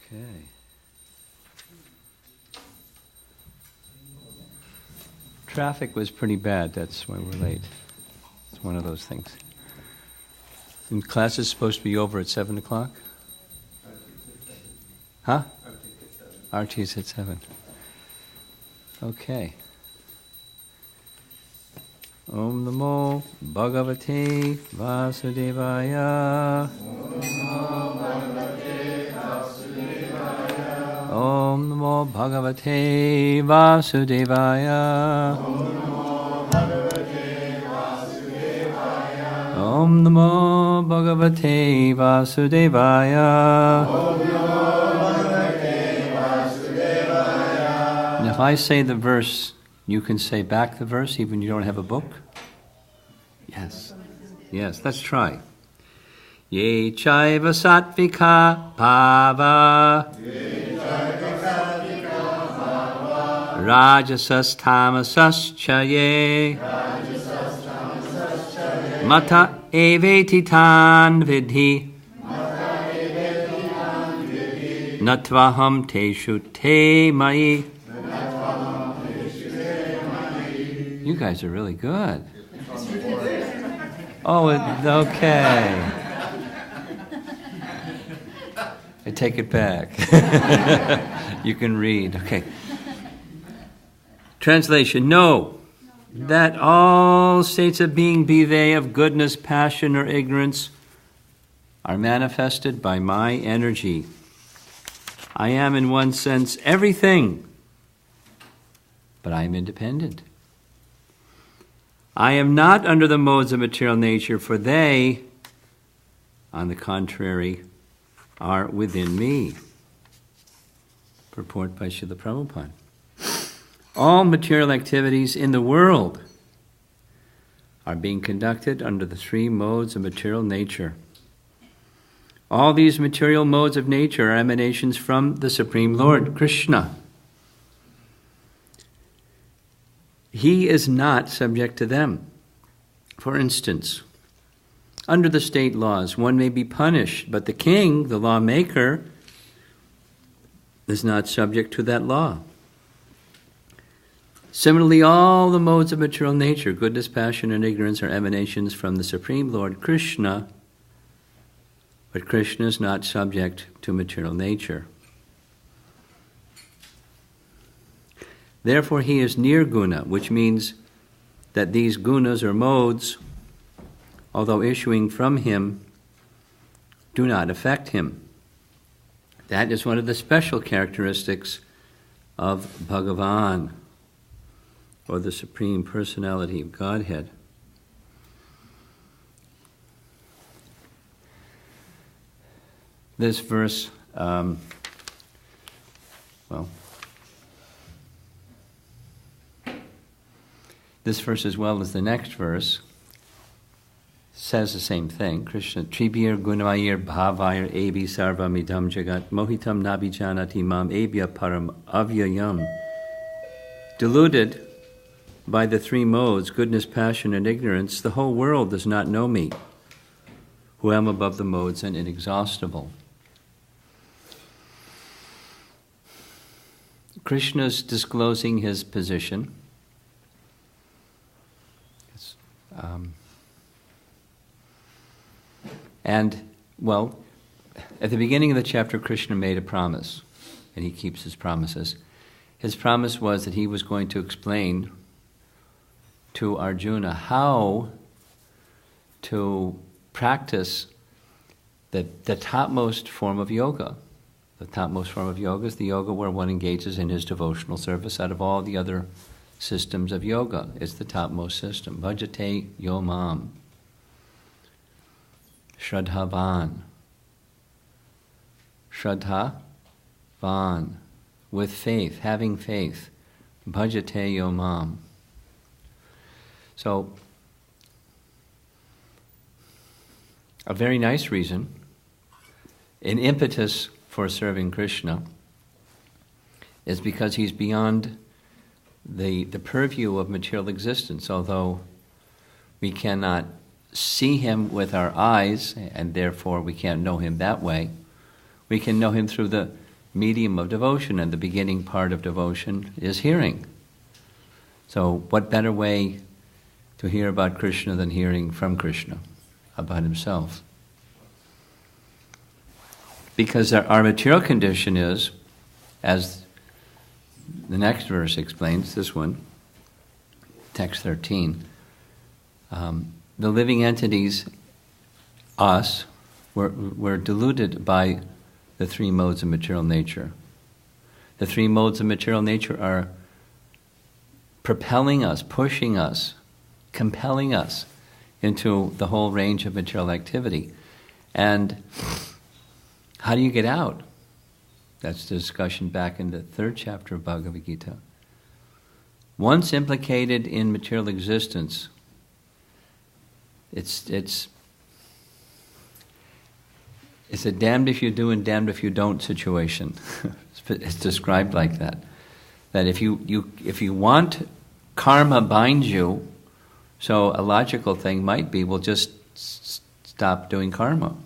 Okay. Traffic was pretty bad, that's why we're late. It's one of those things. And class is supposed to be over at 7 o'clock? Huh? RT's at 7. Okay. Om Namo Bhagavate Vasudevaya. Om Namo Bhagavate Vasudevaya. Om Namo Bhagavate Vasudevaya. And if I say the verse, you can say back the verse even if you don't have a book? Yes. Yes, let's try. Ye chaiva sattvika bhava Rajasas tamasas chaye Mata eveti tan vidhi Natvaham teshu te mai. You guys are really good. Oh, okay. I take it back. You can read. Okay. Translation. Know that all states of being, be they of goodness, passion, or ignorance, are manifested by my energy. I am, in one sense, everything, but I am independent. I am not under the modes of material nature, for they, on the contrary, are within me. Purport by Srila Prabhupada. All material activities in the world are being conducted under the three modes of material nature. All these material modes of nature are emanations from the Supreme Lord, Krishna. He is not subject to them. For instance, under the state laws, one may be punished, but the king, the lawmaker, is not subject to that law. Similarly, all the modes of material nature, goodness, passion, and ignorance, are emanations from the Supreme Lord, Krishna, but Krishna is not subject to material nature. Therefore, he is nirguna, which means that these gunas or modes, although issuing from him, do not affect him. That is one of the special characteristics of Bhagavan, or the Supreme Personality of Godhead. This verse, this verse as well as the next verse says the same thing. Krishna, Tribhir Gunayir Bhavayir Ebi Sarvamidam Jagat Mohitam Nabijanati Mam Ebya Param Avyayam. Deluded by the three modes, goodness, passion, and ignorance, the whole world does not know me, who am above the modes and inexhaustible. Krishna's disclosing his position. At the beginning of the chapter, Krishna made a promise, and he keeps his promises. His promise was that he was going to explain to Arjuna how to practice the topmost form of yoga. The topmost form of yoga is the yoga where one engages in his devotional service. Out of all the other systems of yoga, it's the topmost system. Bhajate yomam. Shraddhavan. Shraddhavan. With faith, having faith. Bhajate yomam. So, a very nice reason, an impetus for serving Krishna, is because he's beyond the purview of material existence. Although we cannot see him with our eyes, and therefore we can't know him that way, we can know him through the medium of devotion, and the beginning part of devotion is hearing. So what better way to hear about Krishna than hearing from Krishna about himself? Because our material condition is, as the next verse explains, this one, text 13, the living entities, us, were deluded by the three modes of material nature. The three modes of material nature are propelling us, pushing us, compelling us into the whole range of material activity. And how do you get out? That's the discussion back in the 3rd chapter of Bhagavad Gita. Once implicated in material existence, it's a damned if you do and damned if you don't situation. It's described like that. That if you want karma binds you, so a logical thing might be, well, just stop doing karma.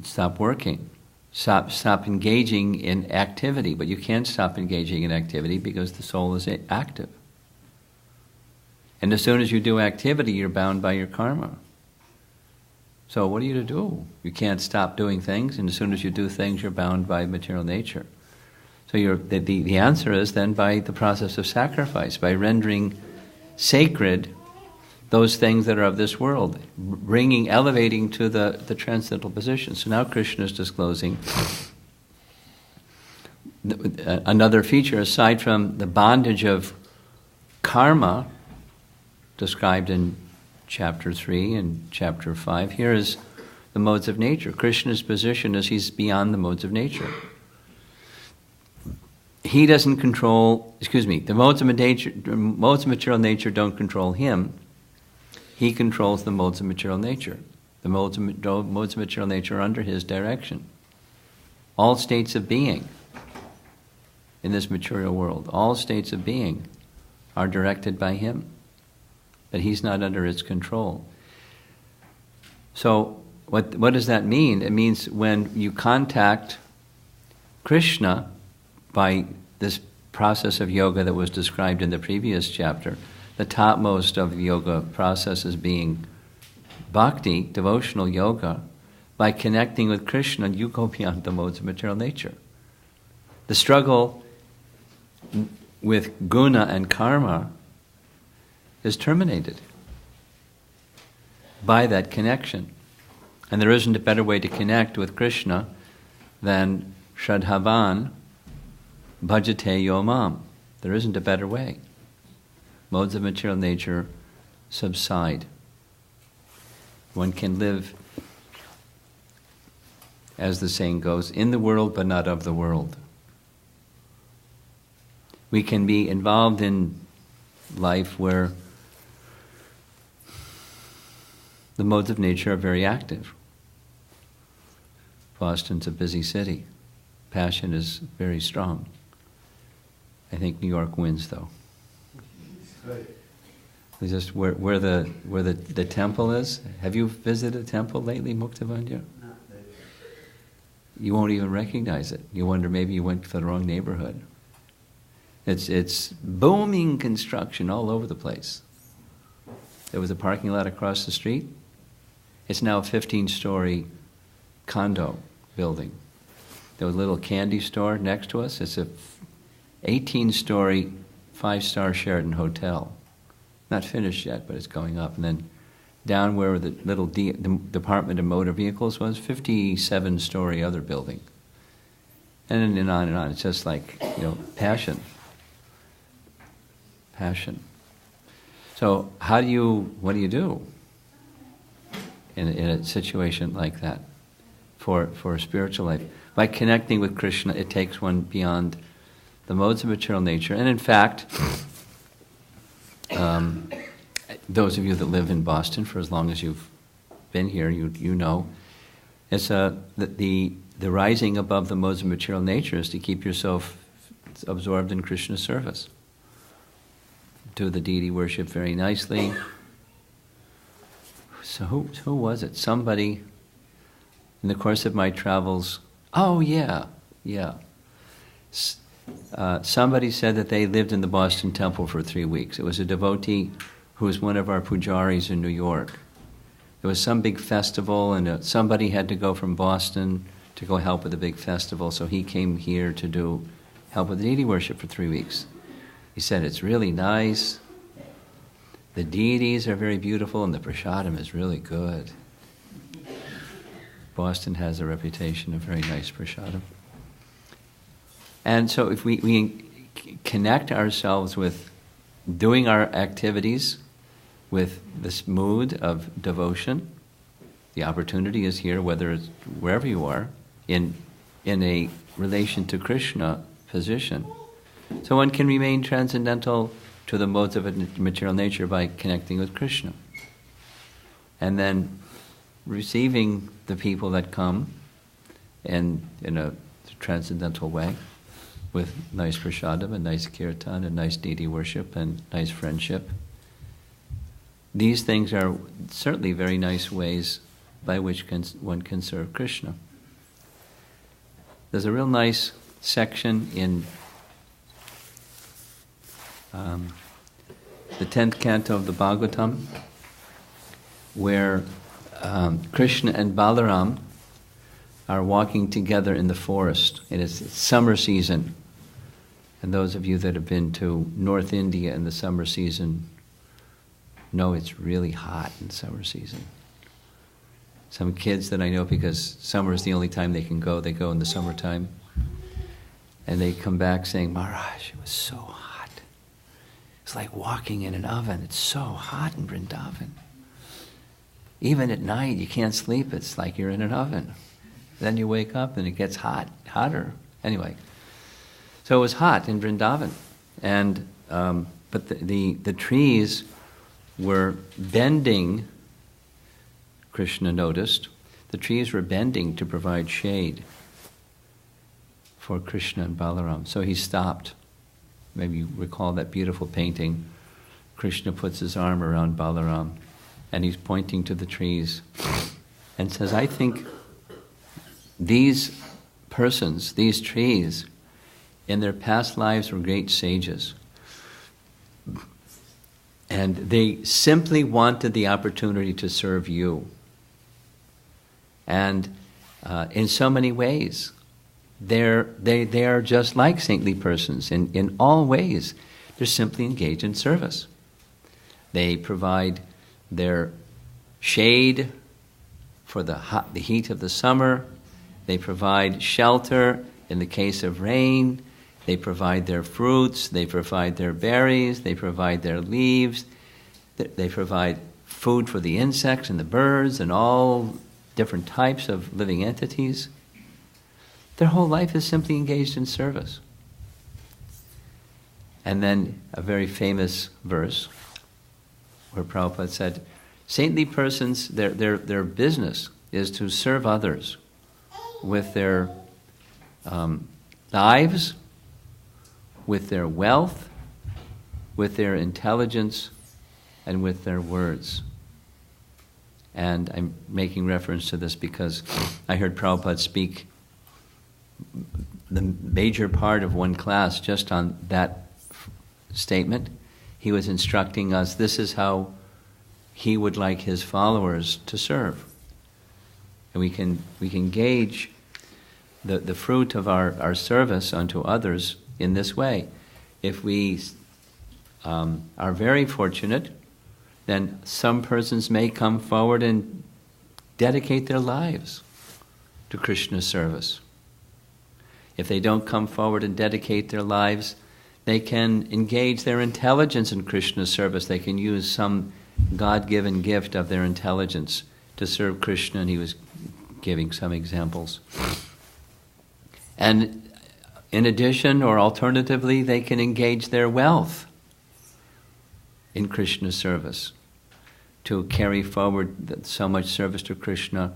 Stop working. Stop engaging in activity. But you can't stop engaging in activity because the soul is active. And as soon as you do activity, you're bound by your karma. So what are you to do? You can't stop doing things, and as soon as you do things, you're bound by material nature. So the answer is then by the process of sacrifice, by rendering sacred those things that are of this world, elevating to the transcendental position. So now Krishna is disclosing another feature, aside from the bondage of karma, described in chapter 3 and chapter 5. Here is the modes of nature. Krishna's position is he's beyond the modes of nature. He doesn't control, the modes of material nature don't control him. He controls the modes of material nature. The modes of material nature are under his direction. All states of being in this material world, all states of being are directed by him. But he's not under its control. So what does that mean? It means when you contact Krishna by this process of yoga that was described in the previous chapter, the topmost of the yoga processes being bhakti, devotional yoga. By connecting with Krishna, you go beyond the modes of material nature. The struggle with guna and karma is terminated by that connection. And there isn't a better way to connect with Krishna than Shraddhavan Bhajate Yomam. There isn't a better way. Modes of material nature subside. One can live, as the saying goes, in the world but not of the world. We can be involved in life where the modes of nature are very active. Boston's a busy city. Passion is very strong. I think New York wins, though. It's just where the temple is. Have you visited a temple lately, Muktavanya? You won't even recognize it. You wonder maybe you went to the wrong neighborhood. It's booming construction all over the place. There was a parking lot across the street. It's now a 15-story condo building. There was a little candy store next to us. It's a 18-story, 5-star Sheraton hotel. Not finished yet, but it's going up. And then down where the little the Department of Motor Vehicles was, 57-story other building. And on and on. It's just like, passion. Passion. So what do you do in a situation like that for a spiritual life? By connecting with Krishna, it takes one beyond the modes of material nature. And in fact, those of you that live in Boston for as long as you've been here, you know, it's the rising above the modes of material nature is to keep yourself absorbed in Krishna's service. Do the deity worship very nicely. So who was it? Somebody, in the course of my travels, Oh, yeah. Somebody said that they lived in the Boston Temple for 3 weeks. It was a devotee who was one of our pujaris in New York. There was some big festival, and somebody had to go from Boston to go help with the big festival, so he came here to help with the deity worship for 3 weeks. He said it's really nice. The deities are very beautiful, and the prasadam is really good. Boston has a reputation of very nice prasadam. And so if we connect ourselves with doing our activities with this mood of devotion, the opportunity is here, whether it's wherever you are, in a relation to Krishna position. So one can remain transcendental to the modes of material nature by connecting with Krishna. And then receiving the people that come in a transcendental way, with nice prasadam and nice kirtan and nice deity worship and nice friendship. These things are certainly very nice ways by which one can serve Krishna. There's a real nice section in the 10th canto of the Bhagavatam where Krishna and Balaram are walking together in the forest. It's summer season. And those of you that have been to North India in the summer season know it's really hot in summer season. Some kids that I know, because summer is the only time they go in the summertime. And they come back saying, Maharaj, it was so hot. It's like walking in an oven. It's so hot in Vrindavan. Even at night, you can't sleep. It's like you're in an oven. Then you wake up and it gets hotter. Anyway, so it was hot in Vrindavan, and but the trees were bending. Krishna noticed the trees were bending to provide shade for Krishna and Balaram. So he stopped. Maybe you recall that beautiful painting. Krishna puts his arm around Balaram, and he's pointing to the trees, and says, "I think these persons, these trees, in their past lives were great sages. And they simply wanted the opportunity to serve you. And in so many ways, they are just like saintly persons. In all ways, they're simply engaged in service. They provide their shade for the heat of the summer. They provide shelter in the case of rain. They provide their fruits. They provide their berries. They provide their leaves. They provide food for the insects and the birds and all different types of living entities. Their whole life is simply engaged in service. And then a very famous verse where Prabhupada said, saintly persons, their business is to serve others with their lives, with their wealth, with their intelligence, and with their words. And I'm making reference to this because I heard Prabhupada speak the major part of one class just on that statement. He was instructing us, this is how he would like his followers to serve. And we can gauge the fruit of our service unto others in this way. If we are very fortunate, then some persons may come forward and dedicate their lives to Krishna's service. If they don't come forward and dedicate their lives, they can engage their intelligence in Krishna's service. They can use some God-given gift of their intelligence to serve Krishna, and he was giving some examples. And in addition, or alternatively, they can engage their wealth in Krishna's service to carry forward so much service to Krishna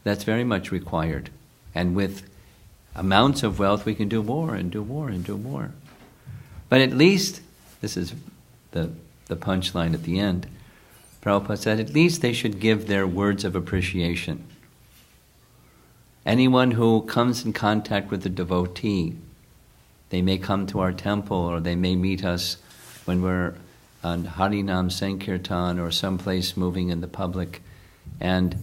that's very much required. And with amounts of wealth, we can do more and do more and do more. But at least, this is the punchline at the end, Prabhupada said, at least they should give their words of appreciation. Anyone who comes in contact with a devotee, they may come to our temple, or they may meet us when we're on Harinam Sankirtan or someplace moving in the public, and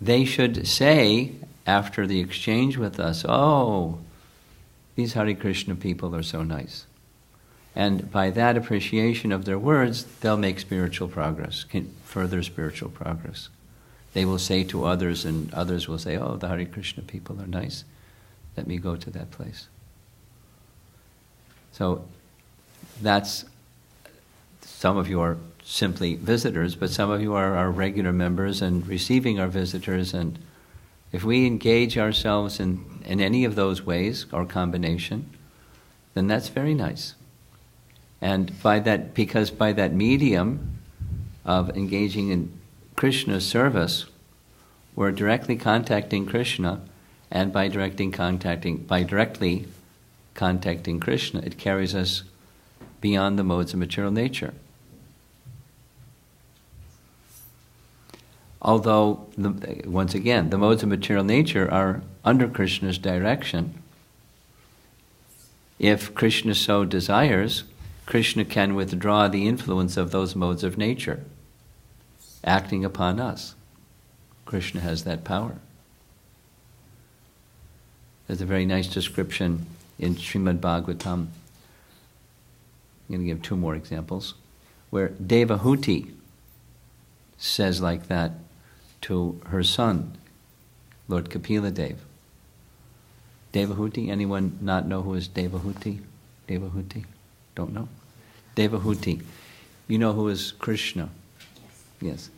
they should say after the exchange with us, "Oh, these Hare Krishna people are so nice." And by that appreciation of their words, they'll make spiritual progress, further spiritual progress. They will say to others, and others will say, "Oh, the Hare Krishna people are nice. Let me go to that place." So that's, some of you are simply visitors, but some of you are our regular members and receiving our visitors. And if we engage ourselves in any of those ways or combination, then that's very nice. And because by that medium of engaging in Krishna's service, we're directly contacting Krishna, and by directly contacting Krishna, it carries us beyond the modes of material nature. Although, once again, the modes of material nature are under Krishna's direction. If Krishna so desires, Krishna can withdraw the influence of those modes of nature, acting upon us. Krishna has that power. There's a very nice description in Srimad Bhagavatam. I'm going to give 2 more examples, where Devahuti says like that to her son, Lord Kapila Dev. Devahuti, anyone not know who is Devahuti? Devahuti? Don't know? Devahuti. You know who is Krishna? Yes.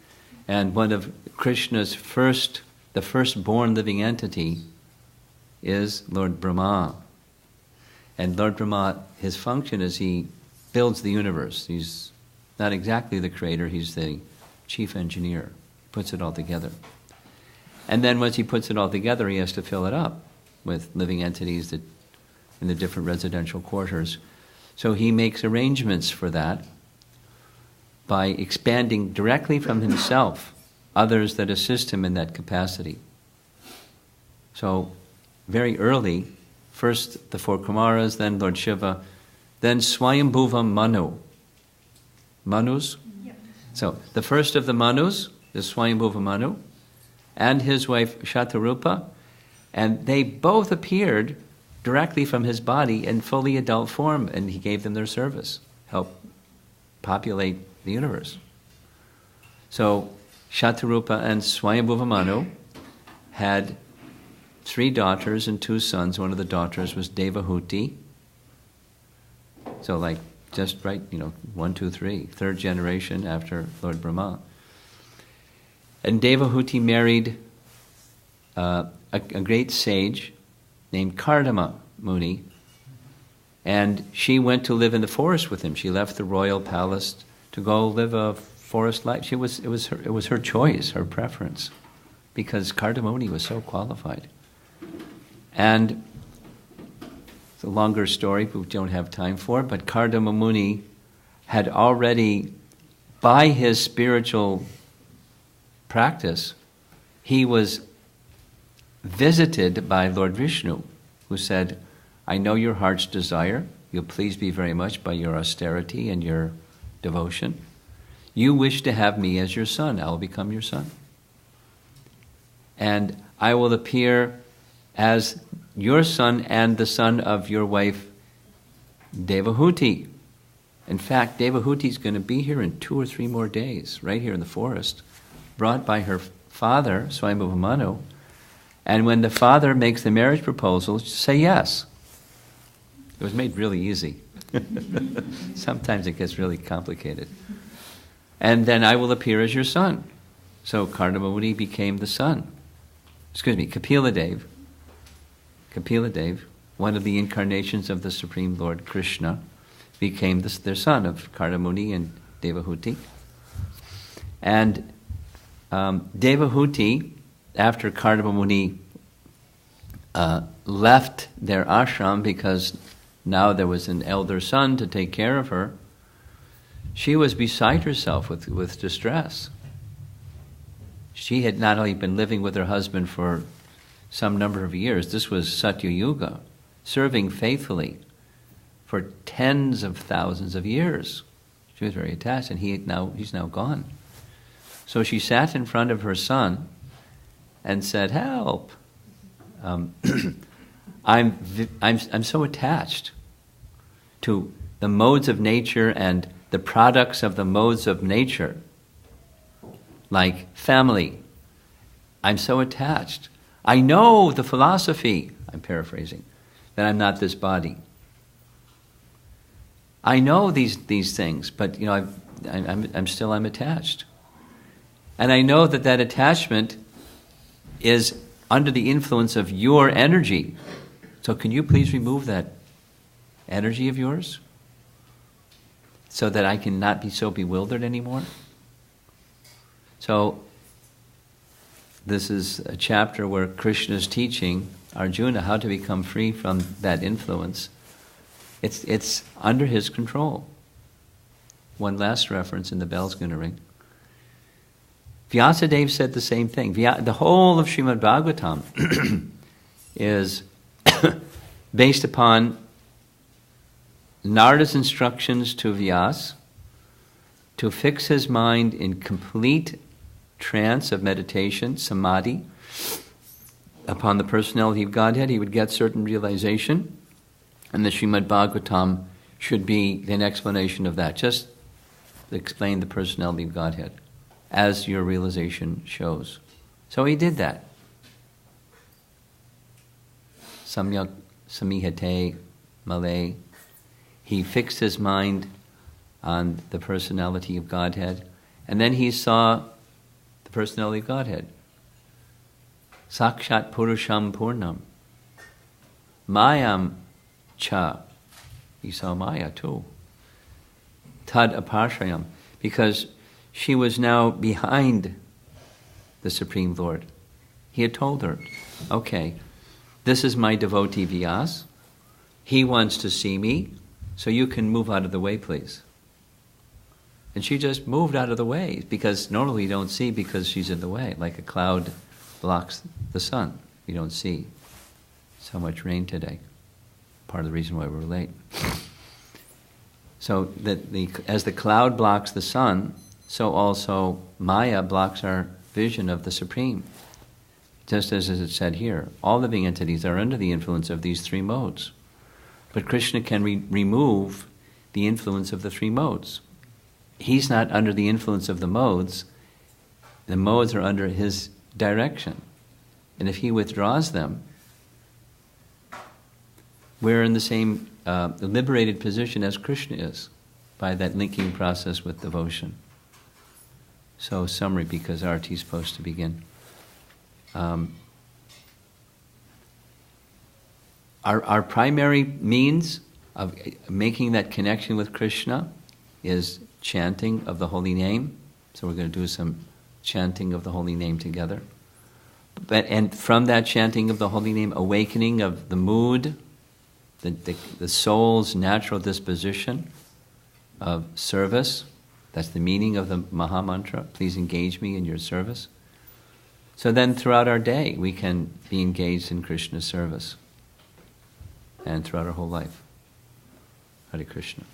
And one of Krishna's the firstborn living entity is Lord Brahma. And Lord Brahma, his function is he builds the universe. He's not exactly the creator, he's the chief engineer. Puts it all together. And then once he puts it all together, he has to fill it up with living entities in the different residential quarters. So he makes arrangements for that by expanding directly from himself others that assist him in that capacity. So very early, first the 4 Kumaras, then Lord Shiva, then Swayambhuva Manu. Manus? Yep. So the first of the Manus is Swayambhuva Manu, and his wife Shatarupa, and they both appeared directly from his body in fully adult form, and he gave them their service, help populate the universe. So Shatarupa and Swayambhuva Manu had 3 daughters and 2 sons. One of the daughters was Devahuti. So like just right, 1, 2, 3, 3rd generation after Lord Brahma. And Devahuti married a great sage named Kardama Muni, and she went to live in the forest with him. She left the royal palace to go live a forest life. It was her choice, her preference, because Kardama Muni was so qualified. And it's a longer story we don't have time for, but Kardama Muni had already, by his spiritual practice, he was visited by Lord Vishnu, who said, "I know your heart's desire. You'll please me very much by your austerity and your devotion. You wish to have me as your son. I will become your son. And I will appear as your son and the son of your wife, Devahuti. In fact, Devahuti is going to be here in 2 or 3 more days, right here in the forest, brought by her father, Swayambhuva Manu. And when the father makes the marriage proposal, say yes." It was made really easy. Sometimes it gets really complicated. "And then I will appear as your son." So Kardama Muni became the son. Kapila Dev, one of the incarnations of the Supreme Lord Krishna, became their son of Kardama Muni and Devahuti. And Devahuti, after Kardama Muni left their ashram because now there was an elder son to take care of her, she was beside herself with distress. She had not only been living with her husband for some number of years. This was Satya Yuga, serving faithfully for tens of thousands of years. She was very attached, and he's now gone. So she sat in front of her son and said, "Help! I'm so attached to the modes of nature and the products of the modes of nature, like family. I'm so attached. I know the philosophy," I'm paraphrasing, "that I'm not this body. I know these things, but I'm attached. And I know that attachment is under the influence of your energy. So can you please remove that energy of yours so that I can not be so bewildered anymore?" So this is a chapter where Krishna is teaching Arjuna how to become free from that influence. It's under his control. One last reference, and the bell's going to ring. Vyasadeva said the same thing. The whole of Srimad Bhagavatam is based upon Narada's instructions to Vyasa to fix his mind in complete trance of meditation, samadhi, upon the personality of Godhead. He would get certain realization, and the Srimad Bhagavatam should be an explanation of that. Just explain the personality of Godhead as your realization shows. So he did that. Samyak samihate malay. He fixed his mind on the personality of Godhead, and then he saw the personality of Godhead. Sakshat Purusham Purnam. Mayam Cha. He saw Maya too. Tad Aparshayam. Because she was now behind the Supreme Lord. He had told her, okay, this is my devotee Vyasa. He wants to see me, so you can move out of the way, please. And she just moved out of the way, because normally you don't see because she's in the way, like a cloud blocks the sun. You don't see. So much rain today. Part of the reason why we're late. So as the cloud blocks the sun, so also Maya blocks our vision of the Supreme. Just as it said here, all living entities are under the influence of these three modes. But Krishna can remove the influence of the three modes. He's not under the influence of the modes. The modes are under his direction. And if he withdraws them, we're in the same liberated position as Krishna is by that linking process with devotion. So, summary, because Arati is supposed to begin. Our primary means of making that connection with Krishna is chanting of the holy name. So we're going to do some chanting of the holy name together. And from that chanting of the holy name, awakening of the mood, the soul's natural disposition of service. That's the meaning of the Maha Mantra. Please engage me in your service. So then throughout our day, we can be engaged in Krishna's service. And throughout our whole life. Hare Krishna.